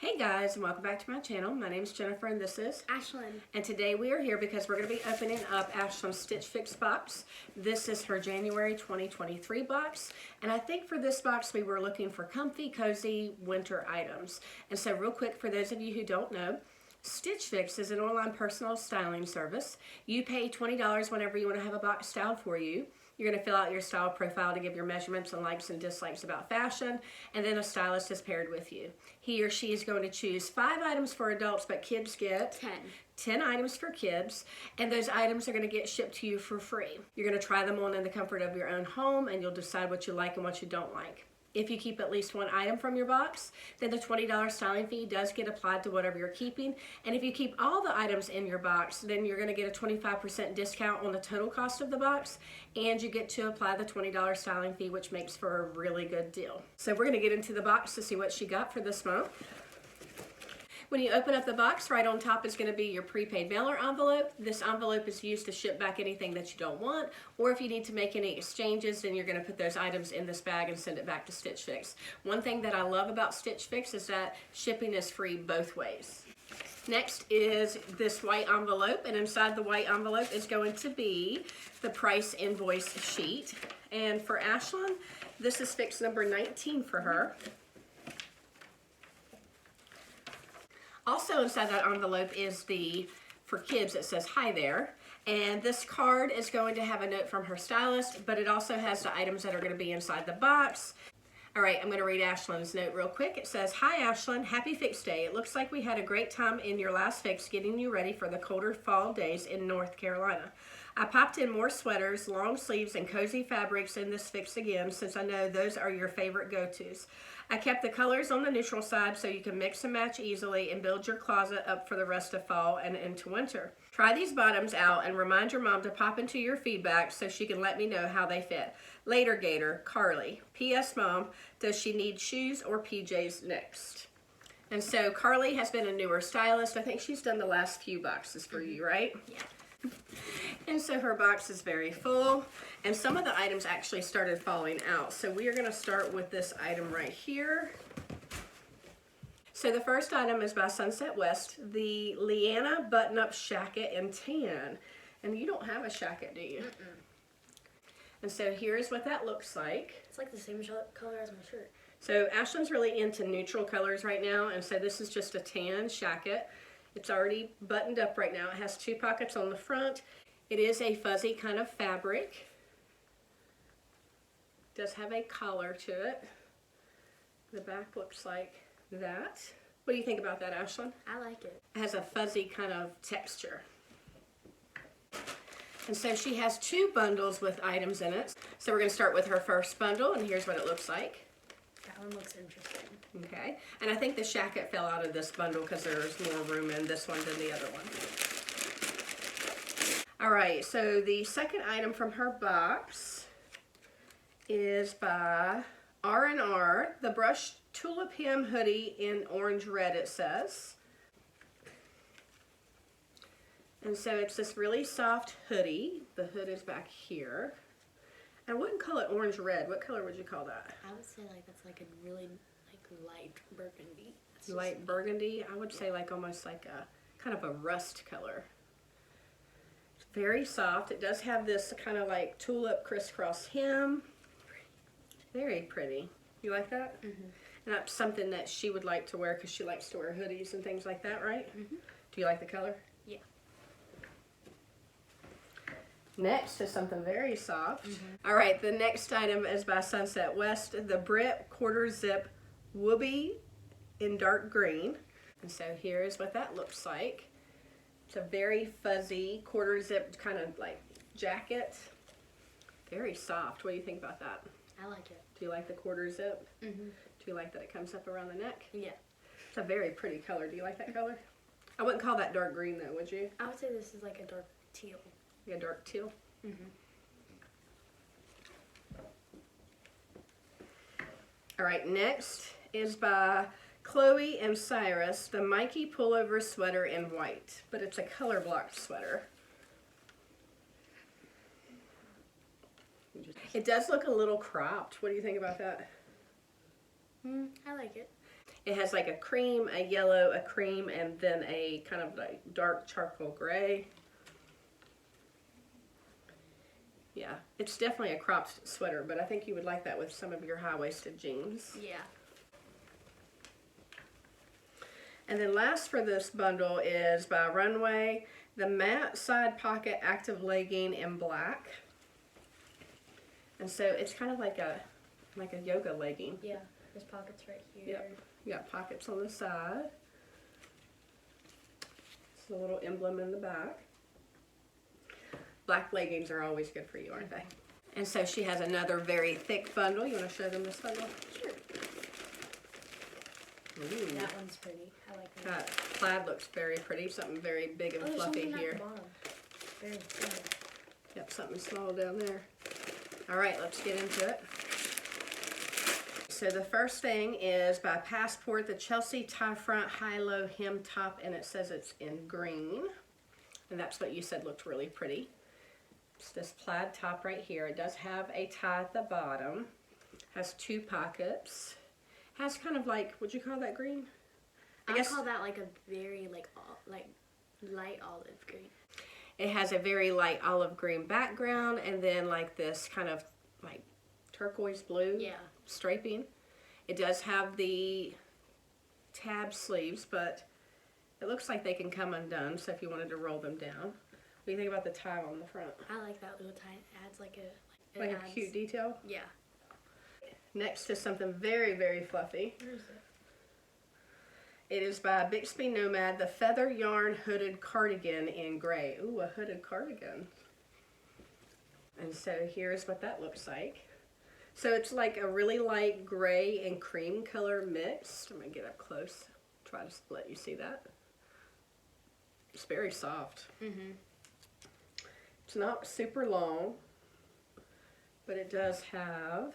Hey guys, and welcome back to my channel. My name is Jennifer and this is Ashlynn. And today we are here because we're going to be opening up Ashlynn's Stitch Fix box. This is her January 2023 box. And I think for this box we were looking for comfy, cozy winter items. And so real quick, for those of you who don't know, Stitch Fix is an online personal styling service. You pay $20 whenever you want to have a box styled for you. You're going to fill out your style profile to give your measurements and likes and dislikes about fashion, and then a stylist is paired with you. He or she is going to choose 5 items for adults, but kids get 10 items for kids, and those items are going to get shipped to you for free. You're going to try them on in the comfort of your own home, and you'll decide what you like and what you don't like. If you keep at least one item from your box, then the $20 styling fee does get applied to whatever you're keeping. And if you keep all the items in your box, then you're going to get a 25% discount on the total cost of the box, and you get to apply the $20 styling fee, which makes for a really good deal. So we're going to get into the box to see what she got for this month. When you open up the box, right on top is going to be your prepaid mailer envelope. This envelope is used to ship back anything that you don't want, or if you need to make any exchanges, then you're going to put those items in this bag and send it back to Stitch Fix. One thing that I love about Stitch Fix is that shipping is free both ways. Next is this white envelope, and inside the white envelope is going to be the price invoice sheet. And for Ashlynn, this is fix number 19 for her. Also inside that envelope is for kids, it says, "Hi there." And this card is going to have a note from her stylist, but it also has the items that are going to be inside the box. All right, I'm going to read Ashlynn's note real quick. It says, "Hi Ashlynn, happy fix day. It looks like we had a great time in your last fix getting you ready for the colder fall days in North Carolina. I popped in more sweaters, long sleeves, and cozy fabrics in this fix again, since I know those are your favorite go-tos. I kept the colors on the neutral side so you can mix and match easily and build your closet up for the rest of fall and into winter. Try these bottoms out and remind your mom to pop into your feedback so she can let me know how they fit. Later, Gator, Karlie. P.S. Mom, does she need shoes or PJs next?" And so Karlie has been a newer stylist. I think she's done the last few boxes for you, right? Yeah. And so her box is very full, and some of the items actually started falling out. So we are going to start with this item right here. So the first item is by Sunset West, the Leanna button-up Shacket in tan. And you don't have a Shacket, do you? And so here's what that looks like. It's like the same color as my shirt. So Ashlynn's really into neutral colors right now, and so this is just a tan Shacket. It's already buttoned up right now. It has 2 pockets on the front. It is a fuzzy kind of fabric. It does have a collar to it. The back looks like that. What do you think about that, Ashlynn? I like it. It has a fuzzy kind of texture. And so she has 2 bundles with items in it. So we're going to start with her first bundle, and here's what it looks like. That one looks interesting. Okay, and I think the Shacket fell out of this bundle because there's more room in this one than the other one. All right, so the second item from her box is by R&R, the Brush Tulip Hem Hoodie in orange red, it says. And so it's this really soft hoodie. The hood is back here. I wouldn't call it orange red. What color would you call that? I would say like that's like a really light burgundy. Light burgundy. I would say like almost like a kind of a rust color. It's very soft. It does have this kind of like tulip crisscross hem. Very pretty. You like that? Mm-hmm. And that's something that she would like to wear because she likes to wear hoodies and things like that, right? Mm-hmm. Do you like the color? Yeah. Next is something very soft. Mm-hmm. All right, the next item is by Sunset West, the Britt quarter zip Woobie in dark green. And so here is what that looks like. It's a very fuzzy quarter zip kind of like jacket. Very soft. What do you think about that? I like it. Do you like the quarter zip? Mm-hmm. Do you like that it comes up around the neck? Yeah. It's a very pretty color. Do you like that color? I wouldn't call that dark green though, would you? I would say this is like a dark teal. Like a dark teal? Mm-hmm. All right, next is by Chloe and Cyrus, the Mikey Pullover sweater in white, but it's a color blocked sweater. It does look a little cropped. What do you think about that? I like it. It has like a cream, a yellow, a cream, and then a kind of like dark charcoal gray. Yeah, it's definitely a cropped sweater, but I think you would like that with some of your high-waisted jeans. Yeah. And then last for this bundle is by Runway, the matte side pocket active legging in black. And so it's kind of like a yoga legging. Yeah, there's pockets right here. Yep. You got pockets on the side. It's a little emblem in the back. Black leggings are always good for you, aren't they? And so she has another very thick bundle. You want to show them this bundle? Sure. Ooh. That one's pretty. I like that. That plaid looks very pretty. Something very big and fluffy here. At the bottom. Very thin. Yep, something small down there. All right, let's get into it. So the first thing is by Passport, the Chelsea tie front high-low hem top, and it says it's in green. And that's what you said looked really pretty. It's this plaid top right here. It does have a tie at the bottom. Has 2 pockets. Has kind of like, would you call that green? I guess call that like a very like light olive green. It has a very light olive green background, and then like this kind of like turquoise blue striping. It does have the tab sleeves, but it looks like they can come undone, so if you wanted to roll them down. What do you think about the tie on the front? I like that little tie. It adds like a... Like a cute detail? Yeah. Next is something very, very fluffy. Where is it? It is by Bixby Nomad, the Feather Yarn Hooded Cardigan in gray. Ooh, a hooded cardigan. And so here's what that looks like. So it's like a really light gray and cream color mixed. I'm going to get up close, try to let you see that. It's very soft. Mm-hmm. It's not super long, but it does have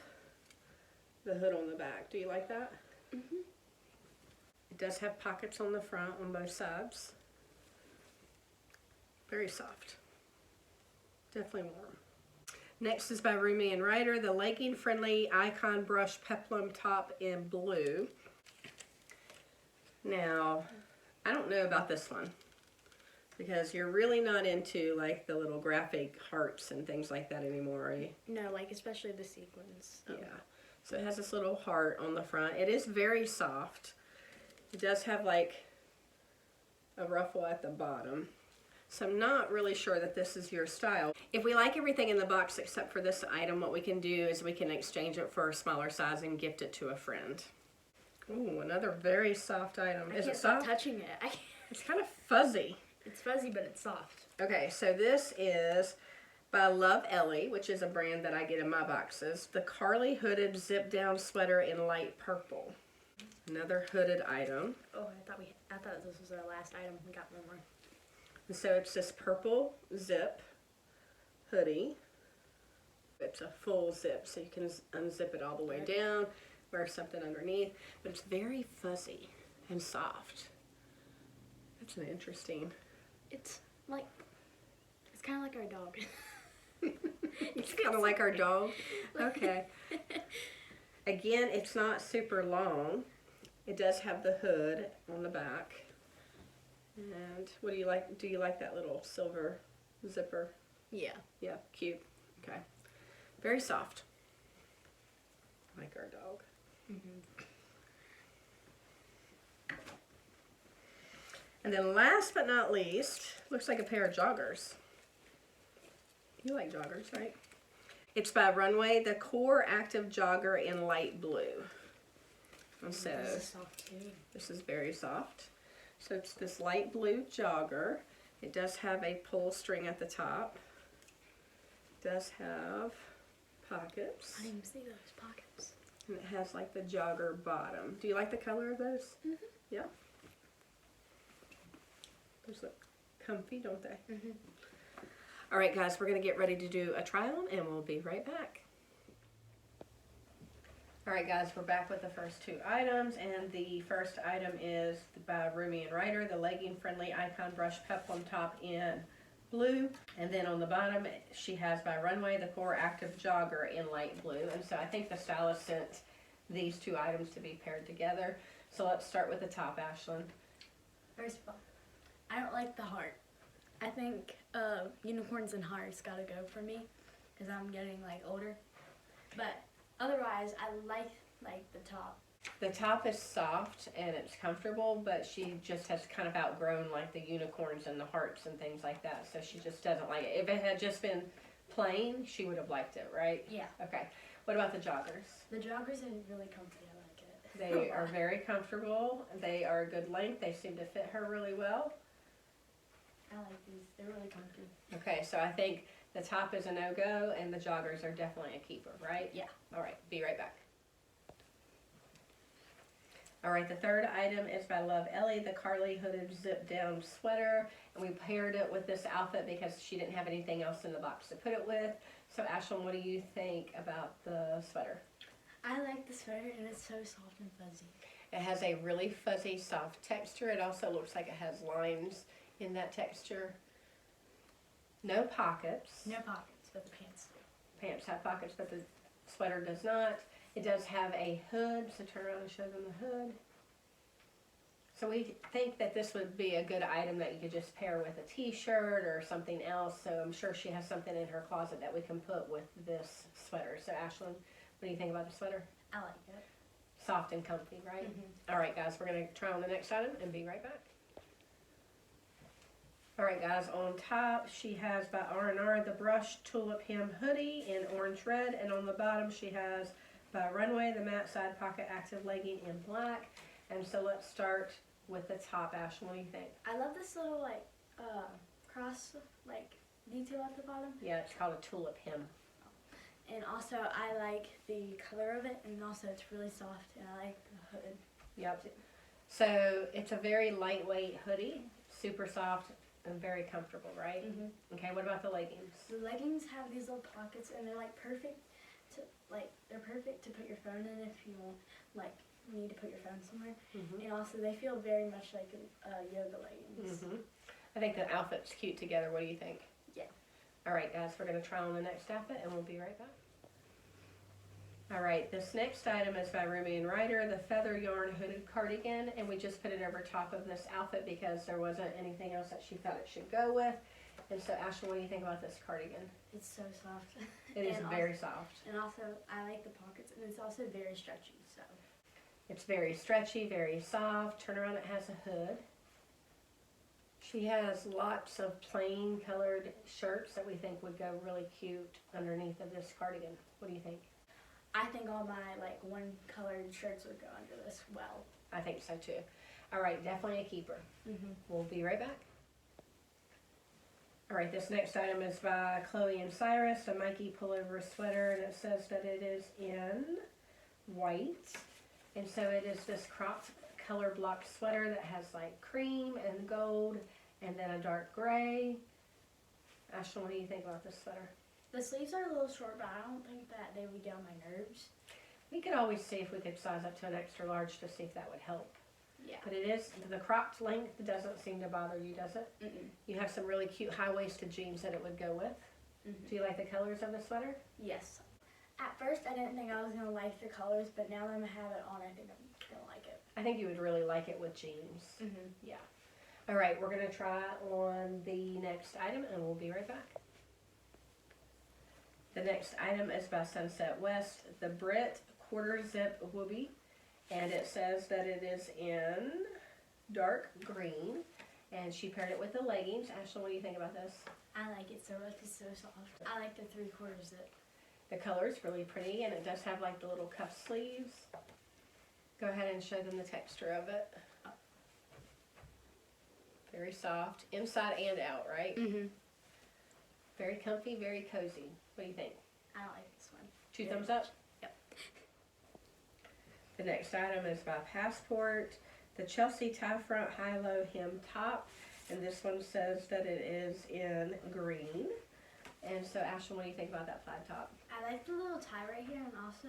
the hood on the back. Do you like that? Mm-hmm. It does have pockets on the front on both sides. Very soft. Definitely warm. Next is by RUMI and RYDER, the legging friendly icon brush peplum top in blue. Now, I don't know about this one, because you're really not into like the little graphic hearts and things like that anymore, are you? No, like especially the sequins. Yeah. So it has this little heart on the front. It is very soft. It does have like a ruffle at the bottom. So I'm not really sure that this is your style. If we like everything in the box except for this item, what we can do is we can exchange it for a smaller size and gift it to a friend. Ooh, another very soft item. Is it soft? Touching it. I can't. It's kind of fuzzy. It's fuzzy, but it's soft. Okay, so this is by Love Ellie, which is a brand that I get in my boxes. The Karlie hooded zip down sweater in light purple. Another hooded item. Oh, I thought this was our last item. We got one more. And so it's this purple zip hoodie. It's a full zip, so you can unzip it all the way down, wear something underneath, but it's very fuzzy and soft. That's an interesting. It's like, it's kind of like our dog. It's kind of like our dog. Okay. Again, it's not super long. It does have the hood on the back. And what do you like? Do you like that little silver zipper? Yeah. Yeah, cute. Okay. Very soft. Like our dog. Mm-hmm. And then last but not least, looks like a pair of joggers. You like joggers, right? It's by Runway, the Core Active Jogger in light blue. And so This is soft too. This is very soft. So it's this light blue jogger. It does have a pull string at the top. It does have pockets. I didn't even see those pockets. And it has like the jogger bottom. Do you like the color of those? Mm-hmm. Yeah. Those look comfy, don't they? Mm-hmm. All right, guys, we're going to get ready to do a try on, and we'll be right back. All right, guys, we're back with the first 2 items, and the first item is by RUMI and RYDER, the legging friendly icon brush peplum top in blue, and then on the bottom she has by Runway the Core Active Jogger in light blue. And so I think the stylist sent these 2 items to be paired together. So let's start with the top, Ashlynn. First of all, I don't like the heart. I think unicorns and hearts gotta go for me because I'm getting like older. But otherwise, I like the top. The top is soft and it's comfortable, but she just has kind of outgrown like the unicorns and the hearts and things like that. So she just doesn't like it. If it had just been plain, she would have liked it, right? Yeah. Okay. What about the joggers? The joggers are really comfy. I like it. They are very comfortable. They are a good length. They seem to fit her really well. I like these. They're really comfy. Okay, so I think the top is a no-go and the joggers are definitely a keeper, right? Yeah. All right, be right back. All right, the third item is by Love Ellie, the Karlie hooded zip-down sweater. And we paired it with this outfit because she didn't have anything else in the box to put it with. So Ashlynn, what do you think about the sweater? I like the sweater and it's so soft and fuzzy. It has a really fuzzy, soft texture. It also looks like it has lines in that texture. No pockets. No pockets, but the pants do. Pants have pockets, but the sweater does not. It does have a hood, so turn around and show them the hood. So we think that this would be a good item that you could just pair with a t-shirt or something else. So I'm sure she has something in her closet that we can put with this sweater. So Ashlynn, what do you think about the sweater? I like it. Soft and comfy, right? Mm-hmm. All right, guys, we're going to try on the next item and be right back. All right, guys, on top, she has by R&R the brushed tulip hem hoodie in orange red, and on the bottom she has by Runway the matte side pocket active legging in black. And so let's start with the top. Ashlynn, what do you think? I love this little like cross like detail at the bottom. Yeah, it's called a tulip hem. And also I like the color of it, and also it's really soft, and I like the hood. Yep. So it's a very lightweight hoodie, super soft and very comfortable, right? Mm-hmm. Okay, what about the leggings? The leggings have these little pockets, and they're like perfect to put your phone in if you like need to put your phone somewhere. Mm-hmm. And also they feel very much like yoga leggings. Mm-hmm. I think the outfit's cute together. What do you think? Yeah. All right, guys, we're going to try on the next outfit, and we'll be right back. All right, this next item is by RUMI and RYDER, the feather yarn hooded cardigan, and we just put it over top of this outfit because there wasn't anything else that she thought it should go with. And so, Ashlynn, what do you think about this cardigan? It's so soft. It is very soft. And also, I like the pockets, and it's also very stretchy. So it's very stretchy, very soft. Turn around, it has a hood. She has lots of plain colored shirts that we think would go really cute underneath of this cardigan. What do you think? I think all my like one colored shirts would go under this well. I think so too. All right, definitely a keeper. Mm-hmm. We'll be right back. All right, this next item is by Chloe and Cyrus, a Mikey pullover sweater, and it says that it is in white. And so it is this cropped color block sweater that has like cream and gold and then a dark gray. Ashlynn, what do you think about this sweater? The sleeves are a little short, but I don't think that they would get on my nerves. We could always see if we could size up to an extra large to see if that would help. Yeah. But it is, the cropped length doesn't seem to bother you, does it? Mm-mm. You have some really cute high-waisted jeans that it would go with. Mm-hmm. Do you like the colors of the sweater? Yes. At first, I didn't think I was going to like the colors, but now that I'm going to have it on, I think I'm going to like it. I think you would really like it with jeans. Mm-hmm. Yeah. All right, we're going to try on the next item, and we'll be right back. The next item is by Sunset West, the Britt quarter zip Woobie, and it says that it is in dark green, and she paired it with the leggings. Ashlynn, what do you think about this? I like it so much. It's so soft. I like the 3/4 zip. The color is really pretty, and it does have like the little cuff sleeves. Go ahead and show them the texture of it. Very soft, inside and out, right? Mm-hmm. Very comfy, very cozy. What do you think? I like this one. Two thumbs up? Yep. The next item is by Passport, the Chelsea tie front high-low hem top, and this one says that it is in green. And so, Ashlynn, what do you think about that plaid top? I like the little tie right here, and also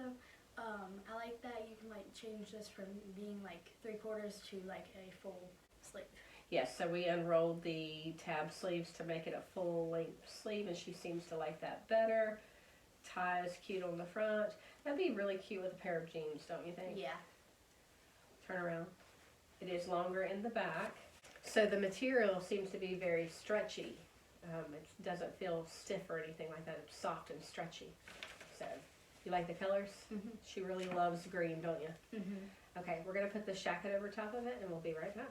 I like that you can like change this from being like 3/4 to like a full sleeve. Yes, so we unrolled the tab sleeves to make it a full-length sleeve, and she seems to like that better. Tie is cute on the front. That'd be really cute with a pair of jeans, don't you think? Yeah. Turn around. It is longer in the back. So the material seems to be very stretchy. It doesn't feel stiff or anything like that. It's soft and stretchy. So, you like the colors? Mm-hmm. She really loves green, don't you? Mm-hmm. Okay, we're going to put the Shacket over top of it and we'll be right back.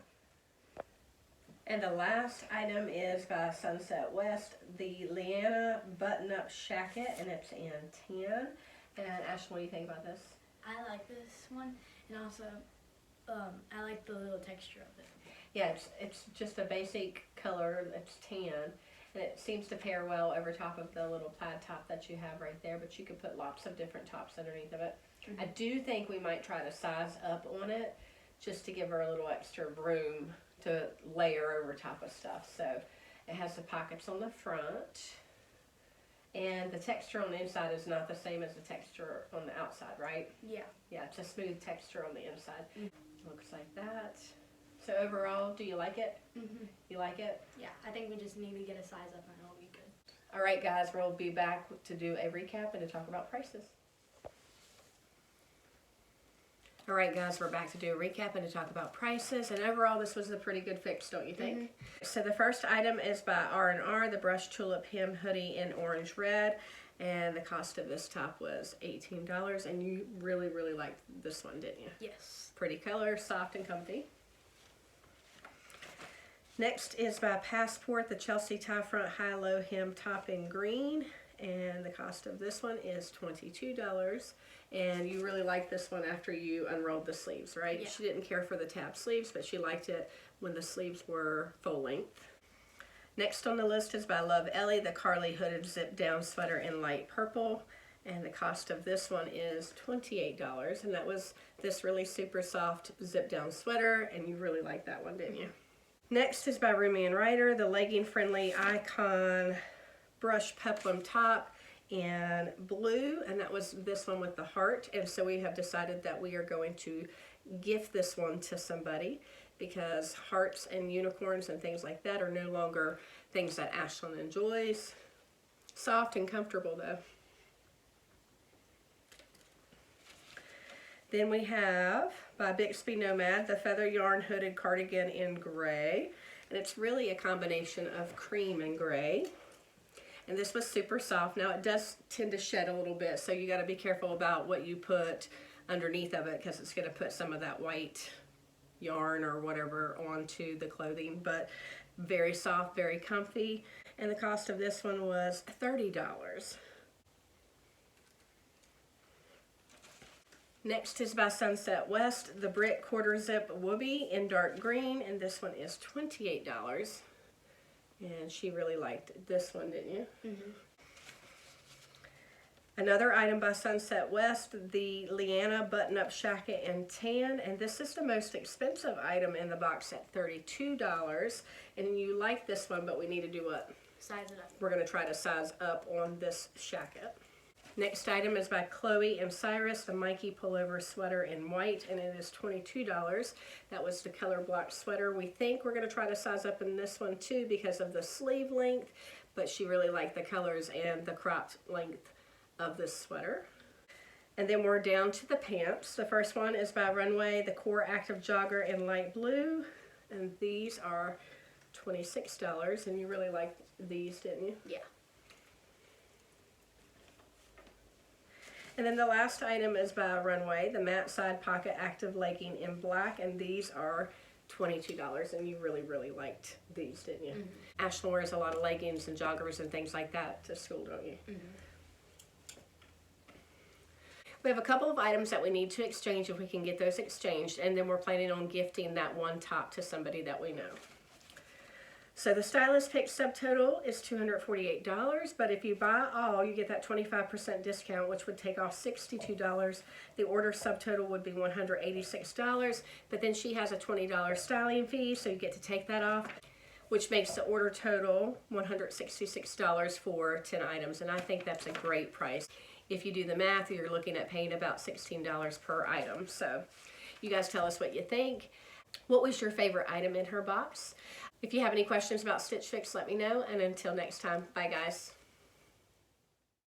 And the last item is by Sunset West, the Leanna button-up Shacket, and it's in tan. And Ashlynn, what do you think about this? I like this one, and also I like the little texture of it. Yeah, it's just a basic color. It's tan, and it seems to pair well over top of the little plaid top that you have right there, but you could put lots of different tops underneath of it. Mm-hmm. I do think we might try to size up on it just to give her a little extra room to layer over top of stuff. So it has the pockets on the front, and the texture on the inside is not the same as the texture on the outside, right? Yeah. Yeah, it's a smooth texture on the inside. Mm-hmm. Looks like that. So overall, do you like it? Mm-hmm. You like it? Yeah, I think we just need to get a size up and it'll be good. All right, guys, we'll be back to do a recap and to talk about prices. All right, guys, we're back to do a recap and to talk about prices. And overall, this was a pretty good fix, don't you think? Mm-hmm. So the first item is by R&R, the Brush Tulip Hem Hoodie in orange red. And the cost of this top was $18. And you really, really liked this one, didn't you? Yes. Pretty color, soft and comfy. Next is by Passport, the Chelsea tie front high-low hem top in green. And the cost of this one is $22. And you really liked this one after you unrolled the sleeves, right? Yeah. She didn't care for the tab sleeves, but she liked it when the sleeves were full length. Next on the list is by Love Ellie, the Karlie hooded zip down sweater in light purple. And the cost of this one is $28. And that was this really super soft zip down sweater. And you really liked that one, didn't you? Next is by RUMI and RYDER, the legging friendly Icon brush peplum top in blue, and that was this one with the heart. And so we have decided that we are going to gift this one to somebody because hearts and unicorns and things like that are no longer things that Ashlynn enjoys. Soft and comfortable though. Then we have by Bixby Nomad, the feather yarn hooded cardigan in gray. And it's really a combination of cream and gray. And this was super soft. Now it does tend to shed a little bit, so you got to be careful about what you put underneath of it because it's going to put some of that white yarn or whatever onto the clothing. But very soft, very comfy. And the cost of this one was $30. Next is by Sunset West, the Britt quarter zip Woobie in dark green, and this one is $28. And she really liked this one, didn't you? Mm-hmm. Another item by Sunset West, the Leanna button-up Shacket in tan, and this is the most expensive item in the box at $32. And you like this one, but we need to do what? Size it up. We're going to try to size up on this Shacket. Next item is by Chloe and Cyrus, the Mikey Pullover sweater in white, and it is $22. That was the color block sweater. We think we're going to try to size up in this one too because of the sleeve length, but she really liked the colors and the cropped length of this sweater. And then we're down to the pants. The first one is by Runway, the Core Active Jogger in light blue, and these are $26, and you really liked these, didn't you? Yeah. And then the last item is by Runway, the matte side pocket active legging in black, and these are $22, and you really, really liked these, didn't you? Mm-hmm. Ashlynn wears a lot of leggings and joggers and things like that to school, don't you? Mm-hmm. We have a couple of items that we need to exchange if we can get those exchanged, and then we're planning on gifting that one top to somebody that we know. So the stylist pick subtotal is $248, but if you buy all, you get that 25% discount, which would take off $62. The order subtotal would be $186, but then she has a $20 styling fee, so you get to take that off, which makes the order total $166 for 10 items, and I think that's a great price. If you do the math, you're looking at paying about $16 per item. So you guys tell us what you think. What was your favorite item in her box? If you have any questions about Stitch Fix, let me know. And until next time, bye guys.